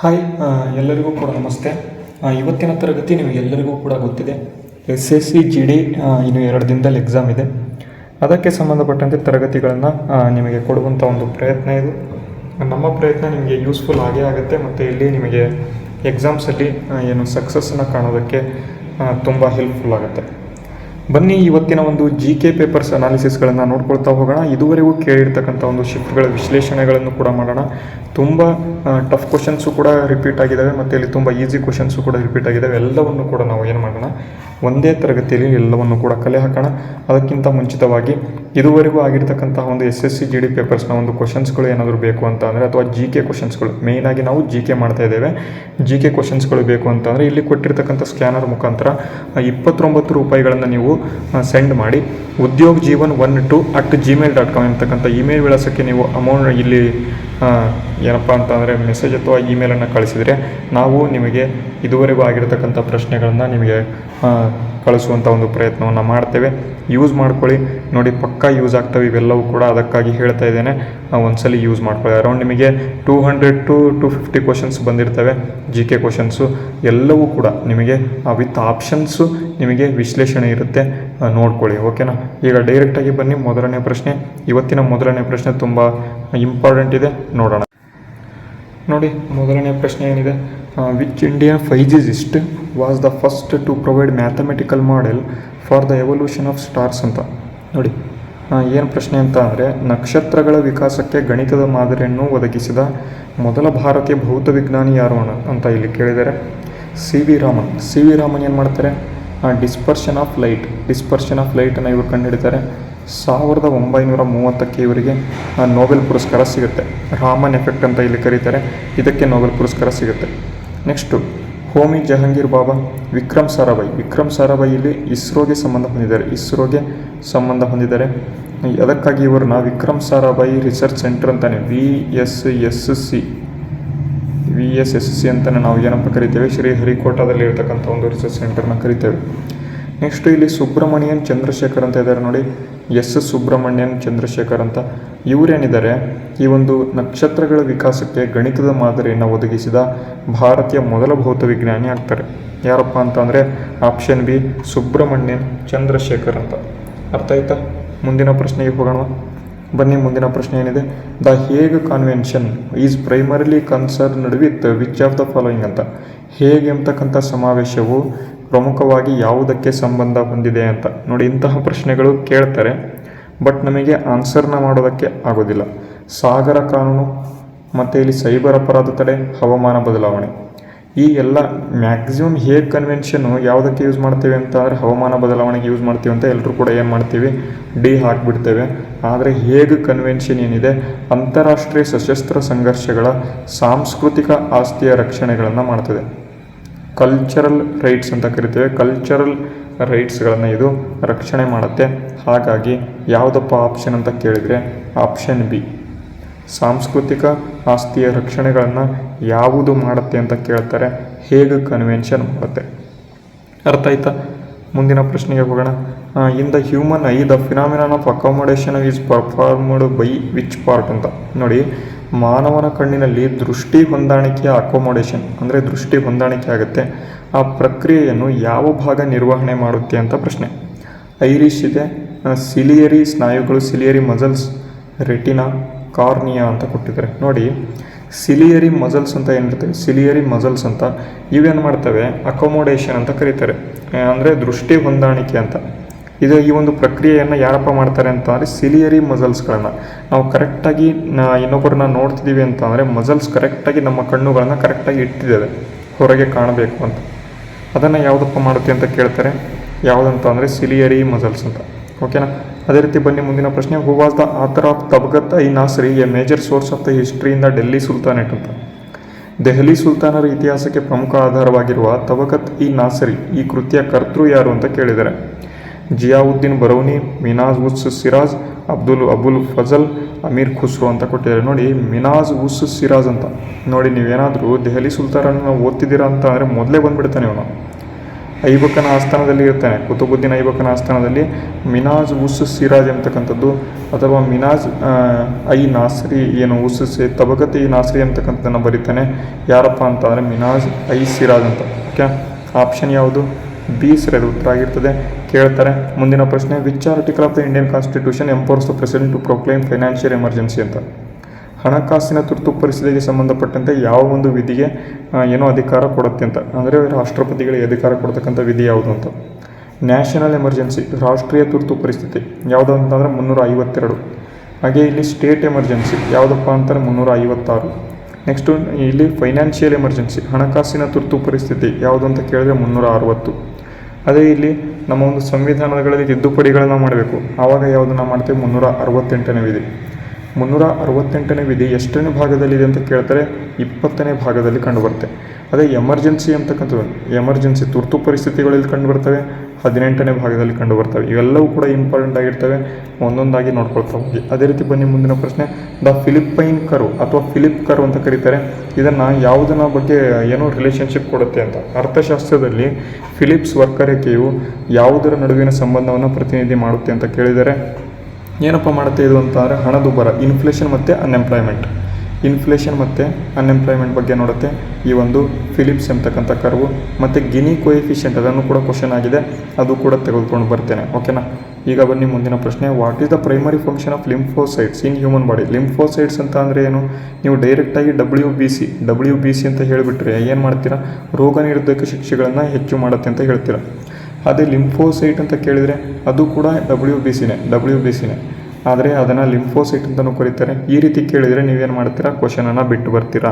Hi ಎಲ್ಲರಿಗೂ ಕೂಡ ನಮಸ್ತೆ. ಇವತ್ತಿನ ತರಗತಿ ನಿಮಗೆಲ್ಲರಿಗೂ ಕೂಡ ಗೊತ್ತಿದೆ. SSC GD ಇನ್ನು 2 ದಿನದಲ್ಲಿ ಎಕ್ಸಾಮ್ ಇದೆ. ಅದಕ್ಕೆ ಸಂಬಂಧಪಟ್ಟಂತೆ ತರಗತಿಗಳನ್ನು ನಿಮಗೆ ಕೊಡುವಂಥ ಒಂದು ಪ್ರಯತ್ನ ಇದು. ನಮ್ಮ ಪ್ರಯತ್ನ ನಿಮಗೆ ಯೂಸ್ಫುಲ್ ಆಗೇ ಆಗುತ್ತೆ ಮತ್ತು ಇಲ್ಲಿ ನಿಮಗೆ ಎಕ್ಸಾಮ್ಸಲ್ಲಿ ಏನು ಸಕ್ಸಸ್ಸನ್ನು ಕಾಣೋದಕ್ಕೆ ತುಂಬ ಹೆಲ್ಪ್ಫುಲ್ ಆಗುತ್ತೆ. ಬನ್ನಿ ಇವತ್ತಿನ ಒಂದು GK ಪೇಪರ್ಸ್ ಅನಾಲಿಸಿಸ್ಗಳನ್ನು ನೋಡ್ಕೊಳ್ತಾ ಹೋಗೋಣ. ಇದುವರೆಗೂ ಕೇಳಿರ್ತಕ್ಕಂಥ ಒಂದು ಶಿಫ್ಟ್ಗಳ ವಿಶ್ಲೇಷಣೆಗಳನ್ನು ಕೂಡ ಮಾಡೋಣ. ತುಂಬ ಟಫ್ ಕ್ವಶನ್ಸು ಕೂಡ ರಿಪೀಟ್ ಆಗಿದ್ದಾವೆ ಮತ್ತು ಇಲ್ಲಿ ತುಂಬ ಈಸಿ ಕ್ವಶನ್ಸು ಕೂಡ ರಿಪೀಟ್ ಆಗಿದ್ದಾವೆ. ಎಲ್ಲವನ್ನು ಕೂಡ ನಾವು ಏನು ಮಾಡೋಣ, ಒಂದೇ ತರಗತಿಯಲ್ಲಿ ಎಲ್ಲವನ್ನು ಕೂಡ ಕಲೆ ಹಾಕೋಣ. ಅದಕ್ಕಿಂತ ಮುಂಚಿತವಾಗಿ ಇದುವರೆಗೂ ಆಗಿರ್ತಕ್ಕಂತಹ ಒಂದು SSC GD ಪೇಪರ್ಸ್ನ ಒಂದು ಕ್ವಶನ್ಸ್ಗಳು ಏನಾದರೂ ಬೇಕು ಅಂತ ಅಂದರೆ, ಅಥವಾ GK ಕ್ವಶನ್ಸ್ಗಳು, ಮೇಯ್ನಾಗಿ ನಾವು GK ಮಾಡ್ತಾ ಇದ್ದೇವೆ. GK ಕ್ವಶನ್ಸ್ಗಳು ಬೇಕು ಅಂತಂದರೆ ಇಲ್ಲಿ ಕೊಟ್ಟಿರ್ತಕ್ಕಂಥ ಸ್ಕ್ಯಾನರ್ ಮುಖಾಂತರ 29 ರೂಪಾಯಿಗಳನ್ನು ನೀವು ಸೆಂಡ್ ಮಾಡಿ ಉದ್ಯೋಗ್ ಜೀವನ್ 12@gmail.com ಅಂತಕ್ಕಂಥ ಇಮೇಲ್ ವಿಳಾಸಕ್ಕೆ ನೀವು ಅಮೌಂಟ್ ಇಲ್ಲಿ ಏನಪ್ಪ ಅಂತ ಅಂದರೆ ಮೆಸೇಜ್ ಅಥವಾ ಇಮೇಲನ್ನು ಕಳಿಸಿದರೆ ನಾವು ನಿಮಗೆ ಇದುವರೆಗೂ ಆಗಿರತಕ್ಕಂಥ ಪ್ರಶ್ನೆಗಳನ್ನು ನಿಮಗೆ ಕಳಿಸುವಂಥ ಒಂದು ಪ್ರಯತ್ನವನ್ನು ಮಾಡ್ತೇವೆ. ಯೂಸ್ ಮಾಡ್ಕೊಳ್ಳಿ, ನೋಡಿ ಪಕ್ಕಾ ಯೂಸ್ ಆಗ್ತವೆ ಇವೆಲ್ಲವೂ ಕೂಡ. ಅದಕ್ಕಾಗಿ ಹೇಳ್ತಾ ಇದ್ದೇನೆ, ಒಂದ್ಸಲಿ ಯೂಸ್ ಮಾಡ್ಕೊಳ್ಳಿ. ಅರೌಂಡ್ ನಿಮಗೆ 200 to 250 ಕ್ವಶನ್ಸ್ ಬಂದಿರ್ತವೆ GK ಕ್ವಶನ್ಸು. ಎಲ್ಲವೂ ಕೂಡ ನಿಮಗೆ ವಿತ್ ಆಪ್ಷನ್ಸು ನಿಮಗೆ ವಿಶ್ಲೇಷಣೆ ಇರುತ್ತೆ, ನೋಡ್ಕೊಳ್ಳಿ. ಓಕೆನಾ? ಈಗ ಡೈರೆಕ್ಟಾಗಿ ಬನ್ನಿ. ಮೊದಲನೇ ಪ್ರಶ್ನೆ, ಇವತ್ತಿನ ಮೊದಲನೇ ಪ್ರಶ್ನೆ ತುಂಬ ಇಂಪಾರ್ಟೆಂಟ್ ಇದೆ, ನೋಡೋಣ. ನೋಡಿ ಮೊದಲನೇ ಪ್ರಶ್ನೆ ಏನಿದೆ, which Indian physicist was the first to provide mathematical model for the evolution of stars ಅಂತ. ನೋಡಿ ಏನು ಪ್ರಶ್ನೆ ಅಂತ ಅಂದರೆ, ನಕ್ಷತ್ರಗಳ ವಿಕಾಸಕ್ಕೆ ಗಣಿತದ ಮಾದರಿಯನ್ನು ಒದಗಿಸಿದ ಮೊದಲ ಭಾರತೀಯ ಭೌತ ವಿಜ್ಞಾನಿ ಯಾರು ಅಂತ ಇಲ್ಲಿ ಕೇಳಿದ್ದಾರೆ. ಸಿ ವಿ ರಾಮನ್ ಏನು ಮಾಡ್ತಾರೆ, ಡಿಸ್ಪರ್ಷನ್ ಆಫ್ ಲೈಟನ್ನು ಇವರು ಕಂಡುಹಿಡಿತಾರೆ. 1930ಕ್ಕೆ ಇವರಿಗೆ ನೊಬೆಲ್ ಪುರಸ್ಕಾರ ಸಿಗುತ್ತೆ. ರಾಮನ್ ಎಫೆಕ್ಟ್ ಅಂತ ಇಲ್ಲಿ ಕರೀತಾರೆ, ಇದಕ್ಕೆ ನೊಬೆಲ್ ಪುರಸ್ಕಾರ ಸಿಗುತ್ತೆ. ನೆಕ್ಸ್ಟು ಹೋಮಿ ಜಹಾಂಗೀರ್ ಬಾಬಾ, ವಿಕ್ರಮ್ ಸಾರಾಭಾಯಿ ಇಲ್ಲಿ ಇಸ್ರೋಗೆ ಸಂಬಂಧ ಹೊಂದಿದ್ದಾರೆ. ಅದಕ್ಕಾಗಿ ಇವ್ರನ್ನ ವಿಕ್ರಮ್ ಸಾರಾಭಾಯಿ ರಿಸರ್ಚ್ ಸೆಂಟರ್ ಅಂತಾನೆ VSSC ಅಂತಲೇ ನಾವು ಏನಪ್ಪ ಕರಿತೇವೆ, ಶ್ರೀಹರಿಕೋಟಾದಲ್ಲಿ ಇರತಕ್ಕಂಥ ಒಂದು ರಿಸರ್ಚ್ ಸೆಂಟರ್ನ ಕರಿತೇವೆ. ನೆಕ್ಸ್ಟು ಇಲ್ಲಿ ಸುಬ್ರಮಣಿಯನ್ ಚಂದ್ರಶೇಖರ್ ಅಂತ ಇದ್ದಾರೆ ನೋಡಿ, ಸುಬ್ರಮಣ್ಯನ್ ಚಂದ್ರಶೇಖರ್ ಅಂತ. ಇವರೇನಿದ್ದಾರೆ, ಈ ಒಂದು ನಕ್ಷತ್ರಗಳ ವಿಕಾಸಕ್ಕೆ ಗಣಿತದ ಮಾದರಿಯನ್ನು ಒದಗಿಸಿದ ಭಾರತೀಯ ಮೊದಲ ಭೌತ ವಿಜ್ಞಾನಿ ಆಗ್ತಾರೆ. ಯಾರಪ್ಪ ಅಂತ ಅಂದರೆ ಆಪ್ಷನ್ ಬಿ, ಸುಬ್ರಮಣ್ಯನ್ ಚಂದ್ರಶೇಖರ್ ಅಂತ. ಅರ್ಥ ಆಯ್ತಾ? ಮುಂದಿನ ಪ್ರಶ್ನೆಗೆ ಹೋಗೋಣ. ಬನ್ನಿ, ಮುಂದಿನ ಪ್ರಶ್ನೆ ಏನಿದೆ, ದ ಹೇಗ್ convention is primarily concerned with which of the following ಅಂತ. ಹೇಗ್ ಎಂಬತಕ್ಕಂಥ ಸಮಾವೇಶವು ಪ್ರಮುಖವಾಗಿ ಯಾವುದಕ್ಕೆ ಸಂಬಂಧ ಹೊಂದಿದೆ ಅಂತ. ನೋಡಿ ಇಂತಹ ಪ್ರಶ್ನೆಗಳು ಕೇಳ್ತಾರೆ, ಬಟ್ ನಮಗೆ ಆನ್ಸರ್ನ ಮಾಡೋದಕ್ಕೆ ಆಗೋದಿಲ್ಲ. ಸಾಗರ ಕಾನೂನು ಮತ್ತು ಇಲ್ಲಿ ಸೈಬರ್ ಅಪರಾಧ ತಡೆ, ಹವಾಮಾನ ಬದಲಾವಣೆ, ಈ ಎಲ್ಲ ಮ್ಯಾಕ್ಸಿಮಮ್ ಹೇಗ್ ಕನ್ವೆನ್ಷನ್ನು ಯಾವುದಕ್ಕೆ ಯೂಸ್ ಮಾಡ್ತೇವೆ ಅಂತ ಅಂದರೆ ಹವಾಮಾನ ಬದಲಾವಣೆಗೆ ಯೂಸ್ ಮಾಡ್ತೀವಿ ಅಂತ ಎಲ್ಲರೂ ಕೂಡ ಏನು ಮಾಡ್ತೀವಿ, ಡಿ ಹಾಕಿಬಿಡ್ತೇವೆ. ಆದರೆ ಹೇಗ್ ಕನ್ವೆನ್ಷನ್ ಏನಿದೆ, ಅಂತಾರಾಷ್ಟ್ರೀಯ ಸಶಸ್ತ್ರ ಸಂಘರ್ಷಗಳ ಸಾಂಸ್ಕೃತಿಕ ಆಸ್ತಿಯ ರಕ್ಷಣೆಗಳನ್ನು ಮಾಡ್ತದೆ. ಕಲ್ಚರಲ್ ರೈಟ್ಸ್ ಅಂತ ಕರಿತೇವೆ, ಕಲ್ಚರಲ್ ರೈಟ್ಸ್ಗಳನ್ನು ಇದು ರಕ್ಷಣೆ ಮಾಡುತ್ತೆ. ಹಾಗಾಗಿ ಯಾವುದಪ್ಪ ಆಪ್ಷನ್ ಅಂತ ಕೇಳಿದರೆ ಆಪ್ಷನ್ ಬಿ, ಸಾಂಸ್ಕೃತಿಕ ಆಸ್ತಿಯ ರಕ್ಷಣೆಗಳನ್ನು ಯಾವುದು ಮಾಡುತ್ತೆ ಅಂತ ಕೇಳ್ತಾರೆ, ಹೇಗೆ ಕನ್ವೆನ್ಷನ್ ಮಾಡುತ್ತೆ. ಅರ್ಥ ಆಯ್ತಾ? ಮುಂದಿನ ಪ್ರಶ್ನೆಗೆ ಹೋಗೋಣ. In the human I the phenomenon of accommodation is performed by which part ಅಂತ. ನೋಡಿ, ಮಾನವನ ಕಣ್ಣಿನಲ್ಲಿ ದೃಷ್ಟಿ ಹೊಂದಾಣಿಕೆಯ ಅಕಾಮಡೇಷನ್ ಅಂದರೆ ದೃಷ್ಟಿ ಹೊಂದಾಣಿಕೆ ಆಗುತ್ತೆ. ಆ ಪ್ರಕ್ರಿಯೆಯನ್ನು ಯಾವ ಭಾಗ ನಿರ್ವಹಣೆ ಮಾಡುತ್ತೆ ಅಂತ ಪ್ರಶ್ನೆ. ಐರಿಶ್ ಇದೆ, ಸಿಲಿಯರಿ ಸ್ನಾಯುಗಳು, ಸಿಲಿಯರಿ ಮಸಲ್ಸ್, ರೆಟಿನಾ, ಕಾರ್ನಿಯಾ ಅಂತ ಕೊಟ್ಟಿದ್ದಾರೆ. ನೋಡಿ ಸಿಲಿಯರಿ ಮಸಲ್ಸ್ ಅಂತ ಏನಿರ್ತವೆ, ಸಿಲಿಯರಿ ಮಸಲ್ಸ್ ಅಂತ ಇವೇನು ಮಾಡ್ತವೆ, ಅಕಾಮಡೇಷನ್ ಅಂತ ಕರೀತಾರೆ, ಅಂದರೆ ದೃಷ್ಟಿ ಹೊಂದಾಣಿಕೆ ಅಂತ. ಈ ಒಂದು ಪ್ರಕ್ರಿಯೆಯನ್ನು ಯಾರಪ್ಪ ಮಾಡ್ತಾರೆ ಅಂತ ಅಂದರೆ ಸಿಲಿಯರಿ ಮಸಲ್ಸ್ಗಳನ್ನು. ನಾವು ಕರೆಕ್ಟಾಗಿ ಇನ್ನೊಬ್ಬರನ್ನ ನೋಡ್ತಿದ್ದೀವಿ ಅಂತ ಅಂದರೆ ಮಸಲ್ಸ್ ಕರೆಕ್ಟಾಗಿ ನಮ್ಮ ಕಣ್ಣುಗಳನ್ನು ಕರೆಕ್ಟಾಗಿ ಇಟ್ಟಿದ್ದೇವೆ ಹೊರಗೆ ಕಾಣಬೇಕು ಅಂತ. ಅದನ್ನು ಯಾವುದಪ್ಪ ಮಾಡುತ್ತೆ ಅಂತ ಕೇಳ್ತಾರೆ, ಯಾವುದಂತ ಅಂದರೆ ಸಿಲಿಯರಿ ಮಸಲ್ಸ್ ಅಂತ. ಓಕೆನಾ? ಅದೇ ರೀತಿ ಬನ್ನಿ ಮುಂದಿನ ಪ್ರಶ್ನೆ. Who was the author of Tabaqat i Nasiri a major source of the history in the Delhi sultanate ಅಂತ. ದೆಹಲಿ ಸುಲ್ತಾನರ ಇತಿಹಾಸಕ್ಕೆ ಪ್ರಮುಖ ಆಧಾರವಾಗಿರುವ ತಬಕತ್ ಇ ನಾಸರಿ ಈ ಕೃತಿಯ ಕರ್ತೃ ಯಾರು ಅಂತ ಕೇಳಿದ್ದಾರೆ. ಜಿಯಾವುದ್ದೀನ್ ಬರೌನಿ, ಮಿನಾಜ್ ಉಸ್ ಸಿರಾಜ್, ಅಬುಲ್ ಫಜಲ್, ಅಮೀರ್ ಖುಸ್ರೋ ಅಂತ ಕೊಟ್ಟಿದ್ದಾರೆ. ನೋಡಿ ಮಿನಾಜ್ ಉಸ್ ಸಿರಾಜ್ ಅಂತ. ನೋಡಿ ನೀವೇನಾದರೂ ದೆಹಲಿ ಸುಲ್ತಾನರನ್ನು ಓದ್ತಿದ್ದೀರಾ ಅಂತ ಅಂದರೆ ಮೊದಲೇ ಬಂದುಬಿಡ್ತಾನೆ ಅವನು. ಐಬಕನ ಆಸ್ಥಾನದಲ್ಲಿ ಇರ್ತಾನೆ. ಕುತುಬುದ್ದೀನ್ ಐಬಕನ ಆಸ್ಥಾನದಲ್ಲಿ ಮಿನಾಜ್ ಉಸ್ ಸಿರಾಜ್ ಅಂತಕ್ಕಂಥದ್ದು, ಅಥವಾ ಮಿನಾಜ್ ಐ ನಾಸ್ರಿ ಏನು ಉಸ್ ತಬಕತ್ ಇ ನಾಸ್ರಿ ಅಂತಕ್ಕಂಥದ್ದನ್ನು ಬರೀತಾನೆ. ಯಾರಪ್ಪ ಅಂತಂದರೆ ಮಿನಾಜ್ ಐ ಸಿರಾಜ್ ಅಂತ. ಓಕೆ, ಆಪ್ಷನ್ ಯಾವುದು? ಬಿ ಸರಿಯಾದ ಉತ್ತರ ಆಗಿರ್ತದೆ. ಕೇಳ್ತಾರೆ ಮುಂದಿನ ಪ್ರಶ್ನೆ, which article of the Indian constitution empowers the president to proclaim financial emergency ಅಂತ. ಹಣಕಾಸಿನ ತುರ್ತು ಪರಿಸ್ಥಿತಿಗೆ ಸಂಬಂಧಪಟ್ಟಂತೆ ಯಾವ ಒಂದು ವಿಧಿಗೆ ಏನೋ ಅಧಿಕಾರ ಕೊಡುತ್ತೆ ಅಂತ, ಅಂದರೆ ರಾಷ್ಟ್ರಪತಿಗಳಿಗೆ ಅಧಿಕಾರ ಕೊಡ್ತಕ್ಕಂಥ ವಿಧಿ ಯಾವುದು ಅಂತ. ನ್ಯಾಷನಲ್ ಎಮರ್ಜೆನ್ಸಿ ರಾಷ್ಟ್ರೀಯ ತುರ್ತು ಪರಿಸ್ಥಿತಿ ಯಾವುದು ಅಂತಂದರೆ 352. ಹಾಗೆ ಇಲ್ಲಿ ಸ್ಟೇಟ್ ಎಮರ್ಜೆನ್ಸಿ ಯಾವುದಪ್ಪ ಅಂತಾರೆ 356. ನೆಕ್ಸ್ಟು ಇಲ್ಲಿ ಫೈನಾನ್ಷಿಯಲ್ ಎಮರ್ಜೆನ್ಸಿ ಹಣಕಾಸಿನ ತುರ್ತು ಪರಿಸ್ಥಿತಿ ಯಾವುದು ಅಂತ ಕೇಳಿದ್ರೆ 360. ಅದೇ ಇಲ್ಲಿ ನಮ್ಮ ಒಂದು ಸಂವಿಧಾನಗಳಲ್ಲಿ ತಿದ್ದುಪಡಿಗಳನ್ನು ಮಾಡಬೇಕು, ಆವಾಗ ಯಾವುದನ್ನು ಮಾಡ್ತೇವೆ 368ನೇ ವಿಧಿ. 368ನೇ ವಿಧಿ ಎಷ್ಟನೇ ಭಾಗದಲ್ಲಿದೆ ಅಂತ ಕೇಳ್ತಾರೆ, 20ನೇ ಭಾಗದಲ್ಲಿ ಕಂಡುಬರುತ್ತೆ. ಅದೇ ಎಮರ್ಜೆನ್ಸಿ ಅಂತಕ್ಕಂಥದ್ದು, ಎಮರ್ಜೆನ್ಸಿ ತುರ್ತು ಪರಿಸ್ಥಿತಿಗಳಲ್ಲಿ ಕಂಡುಬರ್ತವೆ, 18ನೇ ಭಾಗದಲ್ಲಿ ಕಂಡುಬರ್ತವೆ. ಇವೆಲ್ಲವೂ ಕೂಡ ಇಂಪಾರ್ಟೆಂಟ್ ಆಗಿರ್ತವೆ, ಒಂದೊಂದಾಗಿ ನೋಡ್ಕೊಳ್ತಾ ಹೋಗಿ. ಅದೇ ರೀತಿ ಬನ್ನಿ ಮುಂದಿನ ಪ್ರಶ್ನೆ, ದ ಫಿಲಿಪ್ಪೈನ್ ಕರ್ವ್ ಅಥವಾ ಫಿಲಿಪ್ ಕರ್ವ್ ಅಂತ ಕರೀತಾರೆ. ಇದನ್ನು ಯಾವುದನ್ನ ಬಗ್ಗೆ ಏನೋ ರಿಲೇಷನ್ಶಿಪ್ ಕೊಡುತ್ತೆ ಅಂತ. ಅರ್ಥಶಾಸ್ತ್ರದಲ್ಲಿ ಫಿಲಿಪ್ಸ್ ವಕ್ರರೇಖೆಯು ಯಾವುದರ ನಡುವಿನ ಸಂಬಂಧವನ್ನು ಪ್ರತಿನಿಧಿ ಮಾಡುತ್ತೆ ಅಂತ ಕೇಳಿದರೆ ಏನಪ್ಪ ಮಾಡುತ್ತೆ ಇದು ಅಂತಂದರೆ ಹಣದುಬ್ಬರ, ಇನ್ಫ್ಲೇಷನ್ ಮತ್ತು ಅನ್ಎಂಪ್ಲಾಯ್ಮೆಂಟ್. ಇನ್ಫ್ಲೇಷನ್ ಮತ್ತು ಅನ್ಎಂಪ್ಲಾಯ್ಮೆಂಟ್ ಬಗ್ಗೆ ನೋಡುತ್ತೆ ಈ ಒಂದು ಫಿಲಿಪ್ಸ್ ಅಂತಕ್ಕಂಥ ಕರ್ವು. ಮತ್ತು ಗಿನಿ ಕೋಎಫಿಷಿಯಂಟ್ ಅದನ್ನು ಕೂಡ ಕ್ವಶನ್ ಆಗಿದೆ, ಅದು ಕೂಡ ತೆಗೆದುಕೊಂಡು ಬರ್ತೇನೆ. ಓಕೆನಾ. ಈಗ ಬನ್ನಿ ಮುಂದಿನ ಪ್ರಶ್ನೆ, what is the primary function of lymphocytes in human body. Lymphocytes ಅಂತ ಅಂದರೆ ಏನು? ನೀವು ಡೈರೆಕ್ಟಾಗಿ ಡಬ್ಲ್ಯೂ ಬಿ ಸಿ ಅಂತ ಹೇಳಿಬಿಟ್ರೆ ಏನು ಮಾಡ್ತೀರಾ? ರೋಗ ನಿರೋಧಕ ಶಿಕ್ಷೆಗಳನ್ನು ಹೆಚ್ಚು ಮಾಡುತ್ತೆ ಅಂತ ಹೇಳ್ತೀರಾ. ಅದೇ ಲಿಂಫೋಸೈಟ್ ಅಂತ ಕೇಳಿದರೆ ಅದು ಕೂಡ ಡಬ್ಲ್ಯೂ ಬಿ ಸಿನೇ, ಆದರೆ ಅದನ್ನು ಲಿಂಫೋಸೈಟ್ ಅಂತಲೂ ಕರೀತಾರೆ. ಈ ರೀತಿ ಕೇಳಿದರೆ ನೀವೇನು ಮಾಡ್ತೀರಾ? ಕ್ವಶನನ್ನು ಬಿಟ್ಟು ಬರ್ತೀರಾ.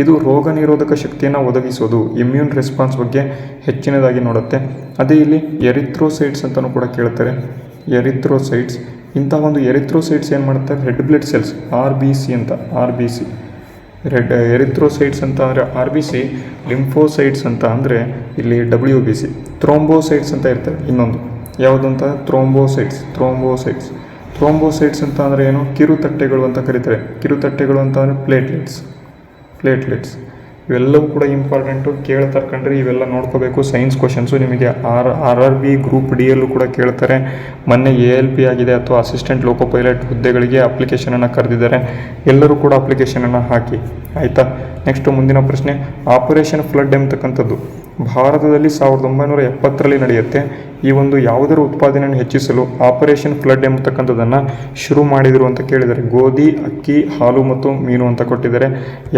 ಇದು ರೋಗ ನಿರೋಧಕ ಶಕ್ತಿಯನ್ನು ಒದಗಿಸೋದು, ಇಮ್ಯೂನ್ ರೆಸ್ಪಾನ್ಸ್ ಬಗ್ಗೆ ಹೆಚ್ಚಿನದಾಗಿ ನೋಡುತ್ತೆ. ಅದೇ ಇಲ್ಲಿ ಎರಿಥ್ರೋಸೈಟ್ಸ್ ಅಂತಲೂ ಕೂಡ ಕೇಳ್ತಾರೆ. ಎರಿಥ್ರೋಸೈಟ್ಸ್, ಇಂಥ ಒಂದು ಎರಿಥ್ರೋಸೈಟ್ಸ್ ಏನು ಮಾಡ್ತಾರೆ? Red blood cells R B C. Erythrocytes ಅಂತ ಅಂದರೆ RBC, ಲಿಂಫೋಸೈಟ್ಸ್ ಅಂತ ಅಂದರೆ ಇಲ್ಲಿ WBC. ಥ್ರೋಂಬೋಸೈಟ್ಸ್ ಅಂತ ಇರ್ತವೆ ಇನ್ನೊಂದು, ಯಾವುದು ಅಂತ? ಥ್ರೋಂಬೋಸೈಟ್ಸ್ ಅಂತ ಅಂದರೆ ಏನು? ಕಿರುತಟ್ಟೆಗಳು ಅಂತ ಕರೀತಾರೆ. ಕಿರುತಟ್ಟೆಗಳು ಅಂತ ಅಂದರೆ ಪ್ಲೇಟ್ಲೆಟ್ಸ್. ಇವೆಲ್ಲವೂ ಕೂಡ ಇಂಪಾರ್ಟೆಂಟು, ಕೇಳ್ತಾರೆ ಕಂಡ್ರೆ ಇವೆಲ್ಲ ನೋಡ್ಕೋಬೇಕು. ಸೈನ್ಸ್ ಕ್ವಶನ್ಸು ನಿಮಗೆ RRB ಗ್ರೂಪ್ D ಯಲ್ಲೂ ಕೂಡ ಕೇಳ್ತಾರೆ. ಮೊನ್ನೆ ALP ಆಗಿದೆ ಅಥವಾ ಅಸಿಸ್ಟೆಂಟ್ ಲೋಕೋ ಪೈಲಟ್ ಹುದ್ದೆಗಳಿಗೆ ಅಪ್ಲಿಕೇಶನನ್ನು ಕರೆದಿದ್ದಾರೆ. ಎಲ್ಲರೂ ಕೂಡ ಅಪ್ಲಿಕೇಶನನ್ನು ಹಾಕಿ, ಆಯಿತಾ. ನೆಕ್ಸ್ಟು ಮುಂದಿನ ಪ್ರಶ್ನೆ, ಆಪರೇಷನ್ ಫ್ಲಡ್ ಎಂಬತಕ್ಕಂಥದ್ದು ಭಾರತದಲ್ಲಿ 1970ರಲ್ಲಿ ನಡೆಯುತ್ತೆ. ಈ ಒಂದು ಯಾವುದರ ಉತ್ಪಾದನೆಯನ್ನು ಹೆಚ್ಚಿಸಲು ಆಪರೇಷನ್ ಫ್ಲಡ್ ಎಂಬತಕ್ಕಂಥದ್ದನ್ನು ಶುರು ಮಾಡಿದರು ಅಂತ ಕೇಳಿದ್ದಾರೆ. ಗೋಧಿ, ಅಕ್ಕಿ, ಹಾಲು ಮತ್ತು ಮೀನು ಅಂತ ಕೊಟ್ಟಿದ್ದಾರೆ.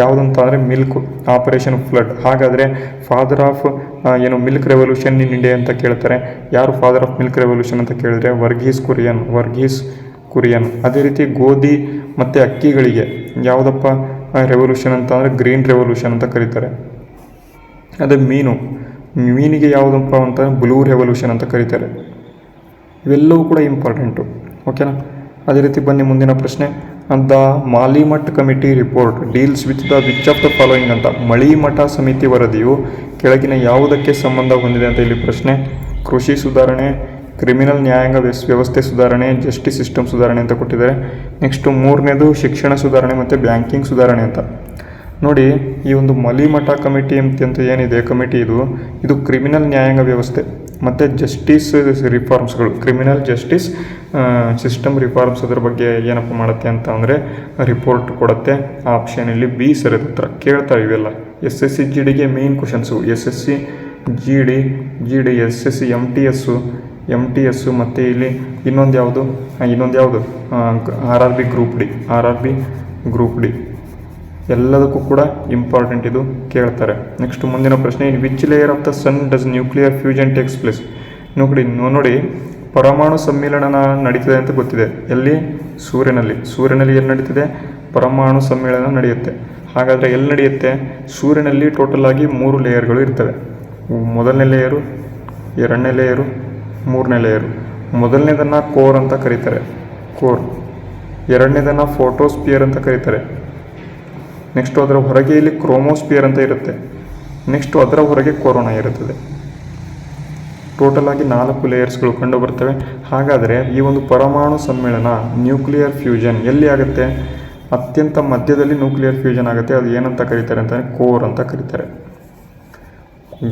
ಯಾವುದಂತ ಅಂದರೆ ಮಿಲ್ಕ್, ಆಪರೇಷನ್ ಫ್ಲಡ್. ಹಾಗಾದರೆ father of milk revolution in India ಅಂತ ಕೇಳ್ತಾರೆ. ಯಾರು ಫಾದರ್ ಆಫ್ ಮಿಲ್ಕ್ ರೆವಲ್ಯೂಷನ್ ಅಂತ ಕೇಳಿದರೆ ವರ್ಗೀಸ್ ಕುರಿಯನ್. ಅದೇ ರೀತಿ ಗೋಧಿ ಮತ್ತು ಅಕ್ಕಿಗಳಿಗೆ ಯಾವುದಪ್ಪ ರೆವಲ್ಯೂಷನ್ ಅಂತ ಅಂದರೆ ಗ್ರೀನ್ ರೆವಲ್ಯೂಷನ್ ಅಂತ ಕರೀತಾರೆ. ಅದೇ ಮೀನಿಗೆ ಯಾವುದಪ್ಪ ಅಂತ ಬ್ಲೂ ರೆವಲ್ಯೂಷನ್ ಅಂತ ಕರೀತಾರೆ. ಇವೆಲ್ಲವೂ ಕೂಡ ಇಂಪಾರ್ಟೆಂಟು, ಓಕೆನಾ. ಅದೇ ರೀತಿ ಬನ್ನಿ ಮುಂದಿನ ಪ್ರಶ್ನೆ, the Malimath committee report deals with the which of the following ಅಂತ. ಮಳಿಮಠ ಸಮಿತಿ ವರದಿಯು ಕೆಳಗಿನ ಯಾವುದಕ್ಕೆ ಸಂಬಂಧ ಹೊಂದಿದೆ ಅಂತ ಇಲ್ಲಿ ಪ್ರಶ್ನೆ. ಕೃಷಿ ಸುಧಾರಣೆ, ಕ್ರಿಮಿನಲ್ ನ್ಯಾಯಾಂಗ ವ್ಯವಸ್ಥೆ ಸುಧಾರಣೆ, ಜಸ್ಟಿಸ್ ಸಿಸ್ಟಮ್ ಸುಧಾರಣೆ ಅಂತ ಕೊಟ್ಟಿದ್ದಾರೆ. ನೆಕ್ಸ್ಟು 3ನೇದು ಶಿಕ್ಷಣ ಸುಧಾರಣೆ ಮತ್ತು ಬ್ಯಾಂಕಿಂಗ್ ಸುಧಾರಣೆ ಅಂತ. ನೋಡಿ, ಈ ಒಂದು ಮಲಿಮಠ ಕಮಿಟಿ ಅಂತ ಏನಿದೆ ಕಮಿಟಿ, ಇದು ಕ್ರಿಮಿನಲ್ ನ್ಯಾಯಾಂಗ ವ್ಯವಸ್ಥೆ ಮತ್ತು ಜಸ್ಟಿಸ್ ರಿಫಾರ್ಮ್ಸ್ಗಳು, ಕ್ರಿಮಿನಲ್ ಜಸ್ಟಿಸ್ ಸಿಸ್ಟಮ್ ರಿಫಾರ್ಮ್ಸ್ ಅದರ ಬಗ್ಗೆ ಏನಪ್ಪ ಮಾಡುತ್ತೆ ಅಂತ ಅಂದರೆ ರಿಪೋರ್ಟ್ ಕೊಡುತ್ತೆ. ಆಪ್ಷನ್ ಇಲ್ಲಿ ಬಿ ಸರಿಯಾದ ಉತ್ತರ. ಕೇಳ್ತಾರೆ ಇವೆಲ್ಲ SSC GDಗೆ main questions. SSC GD, SSC MTS ಮತ್ತು ಇಲ್ಲಿ ಇನ್ನೊಂದು ಯಾವುದು RRB ಗ್ರೂಪ್ ಡಿ. ಎಲ್ಲದಕ್ಕೂ ಕೂಡ ಇಂಪಾರ್ಟೆಂಟ್, ಇದು ಕೇಳ್ತಾರೆ. ನೆಕ್ಸ್ಟ್ ಮುಂದಿನ ಪ್ರಶ್ನೆ, in which layer of the sun does nuclear fusion takes place. ನೋಡಿ ಪರಮಾಣು ಸಮ್ಮಿಳನ ನಡೀತದೆ ಅಂತ ಗೊತ್ತಿದೆ. ಎಲ್ಲಿ? ಸೂರ್ಯನಲ್ಲಿ ಎಲ್ಲಿ ನಡೀತಿದೆ? ಪರಮಾಣು ಸಮ್ಮಿಳನ ನಡೆಯುತ್ತೆ. ಹಾಗಾದರೆ ಎಲ್ಲಿ ನಡೆಯುತ್ತೆ? ಸೂರ್ಯನಲ್ಲಿ ಟೋಟಲ್ ಆಗಿ 3 ಲೇಯರ್ಗಳು ಇರ್ತವೆ. ಮೊದಲನೇ ಲೇಯರು, 2ನೇ ಲೇಯರು, 3ನೇ ಲೇಯರು. ಮೊದಲನೇದನ್ನು ಕೋರ್ ಅಂತ ಕರೀತಾರೆ, ಎರಡನೇದನ್ನು ಫೋಟೋಸ್ಪಿಯರ್ ಅಂತ ಕರೀತಾರೆ. ನೆಕ್ಸ್ಟು ಅದರ ಹೊರಗೆ ಇಲ್ಲಿ ಕ್ರೋಮೋಸ್ಪಿಯರ್ ಅಂತ ಇರುತ್ತೆ. ನೆಕ್ಸ್ಟು ಅದರ ಹೊರಗೆ ಕೊರೋನಾ ಇರುತ್ತದೆ. ಟೋಟಲ್ ಆಗಿ 4 ಲೇಯರ್ಸ್ಗಳು ಕಂಡು ಬರ್ತವೆ. ಹಾಗಾದರೆ ಈ ಒಂದು ಪರಮಾಣು ಸಮ್ಮಿಳನ ನ್ಯೂಕ್ಲಿಯರ್ ಫ್ಯೂಷನ್ ಎಲ್ಲಿ ಆಗುತ್ತೆ? ಅತ್ಯಂತ ಮಧ್ಯದಲ್ಲಿ ನ್ಯೂಕ್ಲಿಯರ್ ಫ್ಯೂಷನ್ ಆಗುತ್ತೆ. ಅದು ಏನಂತ ಕರೀತಾರೆ ಅಂತಂದರೆ ಕೋರ್ ಅಂತ ಕರೀತಾರೆ.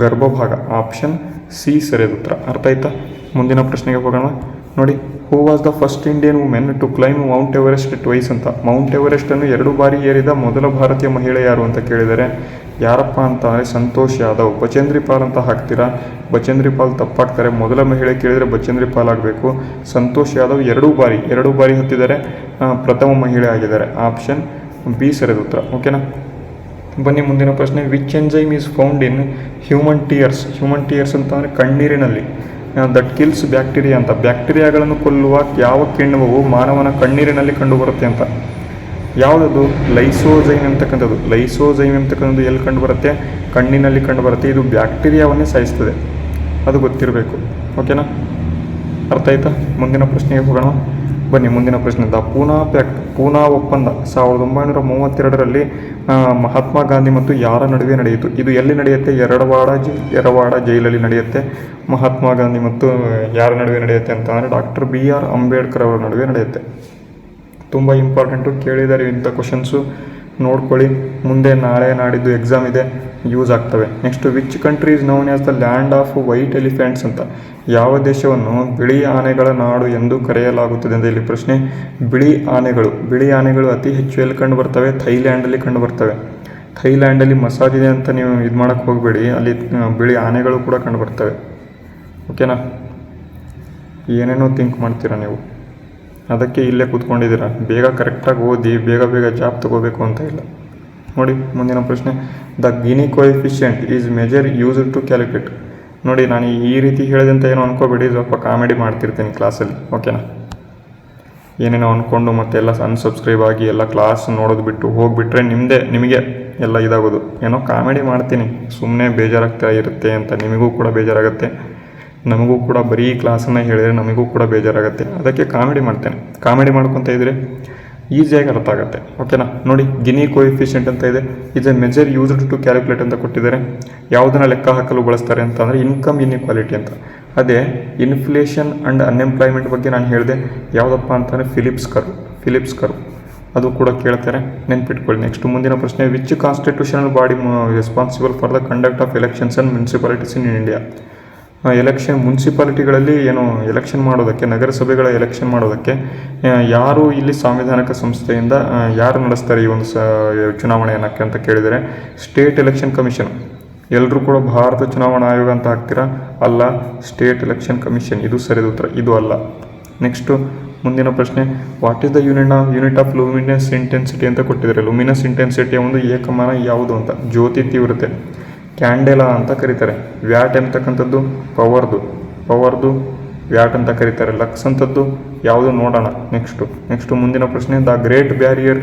ಗರ್ಭಭಾಗ. ಆಪ್ಷನ್ ಸಿ ಸರಿಯಾದ ಉತ್ತರ. ಅರ್ಥ ಆಯ್ತಾ? ಮುಂದಿನ ಪ್ರಶ್ನೆಗೆ ಹೋಗೋಣ. ನೋಡಿ, who was the first Indian women to climb Mount Everest twice ಅಂತ. ಮೌಂಟ್ ಎವರೆಸ್ಟನ್ನು 2 ಬಾರಿ ಏರಿದ ಮೊದಲ ಭಾರತೀಯ ಮಹಿಳೆ ಯಾರು ಅಂತ ಕೇಳಿದರೆ ಯಾರಪ್ಪ ಅಂತ ಅಂದರೆ ಸಂತೋಷ್ ಯಾದವ್. ಬಚೇಂದ್ರಿ ಪಾಲ್ ಅಂತ ಹಾಕ್ತೀರಾ, ಬಚೇಂದ್ರಿ ಪಾಲ್ ತಪ್ಪಾಗ್ತಾರೆ. ಮೊದಲ ಮಹಿಳೆ ಕೇಳಿದರೆ ಬಚೇಂದ್ರಿ ಪಾಲ್ ಆಗಬೇಕು. ಸಂತೋಷ್ ಯಾದವ್ 2 ಬಾರಿ ಹತ್ತಿದ್ದಾರೆ, ಪ್ರಥಮ ಮಹಿಳೆ ಆಗಿದ್ದಾರೆ. ಆಪ್ಷನ್ ಬಿ ಸರಿಯಾದ ಉತ್ತರ. ಓಕೆನಾ? ಬನ್ನಿ ಮುಂದಿನ ಪ್ರಶ್ನೆ. Which enzyme is found in human tears. Human tears ಅಂತ ಅಂದರೆ ಕಣ್ಣೀರಿನಲ್ಲಿ. ದಟ್ ಕಿಲ್ಸ್ ಬ್ಯಾಕ್ಟೀರಿಯಾ ಅಂತ. ಬ್ಯಾಕ್ಟೀರಿಯಾಗಳನ್ನು ಕೊಲ್ಲುವ ಯಾವ ಕಿಣ್ವವು ಮಾನವನ ಕಣ್ಣೀರಿನಲ್ಲಿ ಕಂಡುಬರುತ್ತೆ ಅಂತ. ಯಾವುದದು? ಲೈಸೋಜೈಮ್ ಅಂತಕ್ಕಂಥದ್ದು. ಲೈಸೋಜೈಮ್ ಅಂತಕ್ಕಂಥದ್ದು ಎಲ್ಲಿ ಕಂಡುಬರುತ್ತೆ? ಕಣ್ಣಿನಲ್ಲಿ ಕಂಡುಬರುತ್ತೆ. ಇದು ಬ್ಯಾಕ್ಟೀರಿಯಾವನ್ನೇ ಸಾಯಿಸ್ತದೆ, ಅದು ಗೊತ್ತಿರಬೇಕು. ಓಕೆನಾ? ಅರ್ಥ ಆಯ್ತಾ? ಮುಂದಿನ ಪ್ರಶ್ನೆಗೆ ಹೋಗೋಣ. ಬನ್ನಿ ಮುಂದಿನ ಪ್ರಶ್ನೆ. ದ ಪೂನಾ ಪ್ಯಾಕ್ಟ್, ಪೂನಾ ಒಪ್ಪಂದ 1932ರಲ್ಲಿ ಮಹಾತ್ಮ ಗಾಂಧಿ ಮತ್ತು ಯಾರ ನಡುವೆ ನಡೆಯಿತು? ಇದು ಎಲ್ಲಿ ನಡೆಯುತ್ತೆ? ಯರವಾಡ ಜೈಲಲ್ಲಿ ನಡೆಯುತ್ತೆ. ಮಹಾತ್ಮ ಗಾಂಧಿ ಮತ್ತು ಯಾರ ನಡುವೆ ನಡೆಯುತ್ತೆ ಅಂತ ಅಂದರೆ ಡಾಕ್ಟರ್ BR ಅಂಬೇಡ್ಕರ್ ಅವರ ನಡುವೆ ನಡೆಯುತ್ತೆ. ತುಂಬ ಇಂಪಾರ್ಟೆಂಟು, ಕೇಳಿದ್ದಾರೆ ಇಂಥ ಕ್ವಶನ್ಸು, ನೋಡ್ಕೊಳ್ಳಿ. ಮುಂದೆ ನಾಳೆ ನಾಡಿದ್ದು ಎಕ್ಸಾಮ್ ಇದೆ, ಯೂಸ್ ಆಗ್ತವೆ. Next, which country is known as the land of white elephants ಅಂತ. ಯಾವ ದೇಶವನ್ನು ಬಿಳಿ ಆನೆಗಳ ನಾಡು ಎಂದು ಕರೆಯಲಾಗುತ್ತದೆ ಅಂತ ಇಲ್ಲಿ ಪ್ರಶ್ನೆ. ಬಿಳಿ ಆನೆಗಳು ಅತಿ ಹೆಚ್ಚು ಎಲ್ಲಿ ಕಂಡು ಬರ್ತವೆ? ಥೈಲ್ಯಾಂಡಲ್ಲಿ ಕಂಡು ಬರ್ತವೆ. ಥೈಲ್ಯಾಂಡಲ್ಲಿ ಮಸಾಜ್ ಇದೆ ಅಂತ ನೀವು ಇದು ಮಾಡೋಕ್ಕೆ ಹೋಗಬೇಡಿ, ಅಲ್ಲಿ ಬಿಳಿ ಆನೆಗಳು ಕೂಡ ಕಂಡು ಬರ್ತವೆ. ಓಕೆನಾ? ಏನೇನೋ ಥಿಂಕ್ ಮಾಡ್ತೀರಾ ನೀವು, ಅದಕ್ಕೆ ಇಲ್ಲೇ ಕೂತ್ಕೊಂಡಿದ್ದೀರಾ. ಬೇಗ ಕರೆಕ್ಟಾಗಿ ಓದಿ ಬೇಗ ಜಾಬ್ ತಗೋಬೇಕು ಅಂತ ಇಲ್ಲ. ನೋಡಿ ಮುಂದಿನ ಪ್ರಶ್ನೆ. The Gini coefficient is measure used to calculate. ನೋಡಿ, ನಾನು ಈ ರೀತಿ ಹೇಳಿದೆ ಅಂತ ಏನೋ ಅನ್ಕೋಬೇಡಿ, ಸ್ವಲ್ಪ ಕಾಮಿಡಿ ಮಾಡ್ತಿರ್ತೀನಿ ಕ್ಲಾಸಲ್ಲಿ. ಓಕೆನಾ? ಏನೇನೋ ಅಂದ್ಕೊಂಡು ಮತ್ತೆಲ್ಲ ಅನ್ಸಬ್ಸ್ಕ್ರೈಬ್ ಆಗಿ ಎಲ್ಲ ಕ್ಲಾಸ್ ನೋಡೋದು ಬಿಟ್ಟು ಹೋಗಿಬಿಟ್ರೆ ನಿಮಗೆ ಎಲ್ಲ ಇದಾಗೋದು. ಏನೋ ಕಾಮಿಡಿ ಮಾಡ್ತೀನಿ, ಸುಮ್ಮನೆ ಬೇಜಾರಾಗ್ತಾ ಇರುತ್ತೆ ಅಂತ ನಿಮಗೂ ಕೂಡ ಬೇಜಾರಾಗುತ್ತೆ, ನಮಗೂ ಕೂಡ ಬರೀ ಕ್ಲಾಸನ್ನು ಹೇಳಿದರೆ ನಮಗೂ ಕೂಡ ಬೇಜಾರಾಗುತ್ತೆ. ಅದಕ್ಕೆ ಕಾಮಿಡಿ ಮಾಡ್ತೇನೆ. ಕಾಮಿಡಿ ಮಾಡ್ಕೊತ ಇದ್ದರೆ ಈಸಿಯಾಗಿ ಅರ್ಥ ಆಗುತ್ತೆ. ಓಕೆನಾ? ನೋಡಿ, ಗಿನಿ ಕೋಎಫಿಷಿಯಂಟ್ ಅಂತ ಇದೆ. Is a measure used to calculate ಅಂತ ಕೊಟ್ಟಿದ್ದಾರೆ. ಯಾವುದನ್ನು ಲೆಕ್ಕ ಹಾಕಲು ಬಳಸ್ತಾರೆ ಅಂತ ಅಂದರೆ ಇನ್ಕಮ್ ಇನ್ಇಕ್ವಾಲಿಟಿ ಅಂತ. ಅದೇ ಇನ್ಫ್ಲೇಷನ್ ಆ್ಯಂಡ್ ಅನ್ಎಂಪ್ಲಾಯ್ಮೆಂಟ್ ಬಗ್ಗೆ ನಾನು ಹೇಳಿದೆ. ಯಾವುದಪ್ಪ ಅಂತಂದರೆ ಫಿಲಿಪ್ಸ್ ಕರ್ವ್. ಅದು ಕೂಡ ಕೇಳ್ತಾರೆ, ನೆನ್ಪಿಟ್ಕೊಳ್ಳಿ. ನೆಕ್ಸ್ಟ್ ಮುಂದಿನ ಪ್ರಶ್ನೆ. Which constitutional body responsible for the conduct of elections and municipalities in India. ಮುನ್ಸಿಪಾಲಿಟಿಗಳಲ್ಲಿ ಎಲೆಕ್ಷನ್ ಮಾಡೋದಕ್ಕೆ, ನಗರಸಭೆಗಳ ಎಲೆಕ್ಷನ್ ಮಾಡೋದಕ್ಕೆ ಯಾರು ಇಲ್ಲಿ ಸಾಂವಿಧಾನಿಕ ಸಂಸ್ಥೆಯಿಂದ ಯಾರು ನಡೆಸ್ತಾರೆ ಈ ಒಂದು ಚುನಾವಣೆಯನ್ನು ಅಂತ ಕೇಳಿದರೆ ಸ್ಟೇಟ್ ಎಲೆಕ್ಷನ್ ಕಮಿಷನ್. ಎಲ್ಲರೂ ಕೂಡ ಭಾರತ ಚುನಾವಣಾ ಆಯೋಗ ಅಂತ ಹಾಕ್ತೀರಾ, ಅಲ್ಲ, ಸ್ಟೇಟ್ ಎಲೆಕ್ಷನ್ ಕಮಿಷನ್. ಇದು ಸರಿಯಾದ ಉತ್ತರ, ಇದು ಅಲ್ಲ. ನೆಕ್ಸ್ಟು ಮುಂದಿನ ಪ್ರಶ್ನೆ. What is the unit of luminous intensity ಅಂತ ಕೊಟ್ಟಿದ್ದಾರೆ. ಲೂಮಿನಸ್ ಇಂಟೆನ್ಸಿಟಿಯ ಒಂದು ಏಕಮಾನ ಯಾವುದು ಅಂತ. ಜ್ಯೋತಿ ತೀವ್ರತೆ, ಕ್ಯಾಂಡೆಲಾ ಅಂತ ಕರೀತಾರೆ. ವ್ಯಾಟ್ ಅಂತಕ್ಕಂಥದ್ದು ಪವರ್ದು ವ್ಯಾಟ್ ಅಂತ ಕರೀತಾರೆ. ಲಕ್ಸ್ ಅಂತದ್ದು ಯಾವುದು ನೋಡೋಣ ನೆಕ್ಸ್ಟು ಮುಂದಿನ ಪ್ರಶ್ನೆ. ದ ಗ್ರೇಟ್ ಬ್ಯಾರಿಯರ್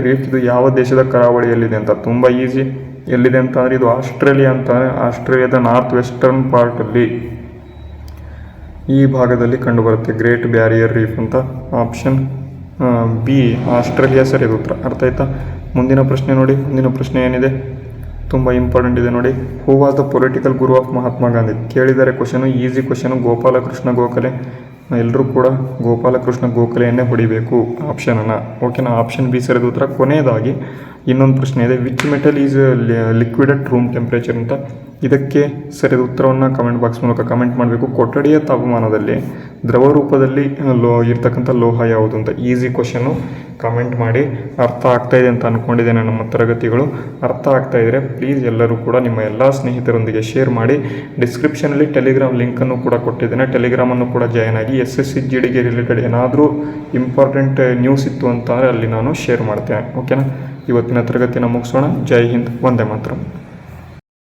ರೀಫ್ ಇದು ಯಾವ ದೇಶದ ಕರಾವಳಿಯಲ್ಲಿದೆ ಅಂತ. ತುಂಬ ಈಸಿ. ಎಲ್ಲಿದೆ ಅಂತ ಅಂದರೆ ಇದು ಆಸ್ಟ್ರೇಲಿಯಾ ಅಂತಾರೆ. ಆಸ್ಟ್ರೇಲಿಯಾದ ನಾರ್ತ್ ವೆಸ್ಟರ್ನ್ ಪಾರ್ಟಲ್ಲಿ ಈ ಭಾಗದಲ್ಲಿ ಕಂಡುಬರುತ್ತೆ ಗ್ರೇಟ್ ಬ್ಯಾರಿಯರ್ ರೀಫ್ ಅಂತ. ಆಪ್ಷನ್ ಬಿ ಆಸ್ಟ್ರೇಲಿಯಾ ಸರಿಯಾದ ಉತ್ತರ. ಅರ್ಥ ಆಯ್ತಾ? ಮುಂದಿನ ಪ್ರಶ್ನೆ ನೋಡಿ. ಮುಂದಿನ ಪ್ರಶ್ನೆ ಏನಿದೆ, ತುಂಬ ಇಂಪಾರ್ಟೆಂಟ್ ಇದೆ ನೋಡಿ. Who was the political guru of Mahatma Gandhi. ಕೇಳಿದ್ದಾರೆ question, easy question. Gopal Krishna Gokhale. ಎಲ್ಲರೂ ಕೂಡ ಗೋಪಾಲಕೃಷ್ಣ ಗೋಖಲೆಯನ್ನೇ ಹೊಡಿಬೇಕು ಆಪ್ಷನನ್ನು. ಓಕೆನಾ? ಆಪ್ಷನ್ ಬಿ ಸರಿಯಾದ ಉತ್ತರ. ಕೊನೆಯದಾಗಿ ಇನ್ನೊಂದು ಪ್ರಶ್ನೆ ಇದೆ. Which metal is liquid at room temperature ಅಂತ. ಇದಕ್ಕೆ ಸರಿಯಾದ ಉತ್ತರವನ್ನು ಕಮೆಂಟ್ ಬಾಕ್ಸ್ ಮೂಲಕ ಕಮೆಂಟ್ ಮಾಡಬೇಕು. ಕೊಠಡಿಯ ತಾಪಮಾನದಲ್ಲಿ ದ್ರವ ರೂಪದಲ್ಲಿ ಇರ್ತಕ್ಕಂಥ ಲೋಹ ಯಾವುದು ಅಂತ. Easy question. ಕಮೆಂಟ್ ಮಾಡಿ. ಅರ್ಥ ಆಗ್ತಾಯಿದೆ ಅಂತ ಅಂದ್ಕೊಂಡಿದ್ದೇನೆ. ನಮ್ಮ ತರಗತಿಗಳು ಅರ್ಥ ಆಗ್ತಾಯಿದ್ರೆ ಪ್ಲೀಸ್ ಎಲ್ಲರೂ ಕೂಡ ನಿಮ್ಮ ಎಲ್ಲ ಸ್ನೇಹಿತರೊಂದಿಗೆ ಶೇರ್ ಮಾಡಿ. ಡಿಸ್ಕ್ರಿಪ್ಷನಲ್ಲಿ ಟೆಲಿಗ್ರಾಮ್ ಲಿಂಕನ್ನು ಕೂಡ ಕೊಟ್ಟಿದ್ದೇನೆ. ಟೆಲಿಗ್ರಾಮನ್ನು ಕೂಡ ಜಾಯ್ನ್ ಆಗಿ. SSC GDಗೆ ರಿಲೇಟೆಡ್ ಏನಾದರೂ ಇಂಪಾರ್ಟೆಂಟ್ ನ್ಯೂಸ್ ಇತ್ತು ಅಂತಂದರೆ ಅಲ್ಲಿ ನಾನು ಶೇರ್ ಮಾಡ್ತೇನೆ. ಓಕೆನಾ? ಇವತ್ತಿನ ತರಗತಿನ ಮುಗಿಸೋಣ. ಜೈ ಹಿಂದ್, ವಂದೇ ಮಾತರಂ.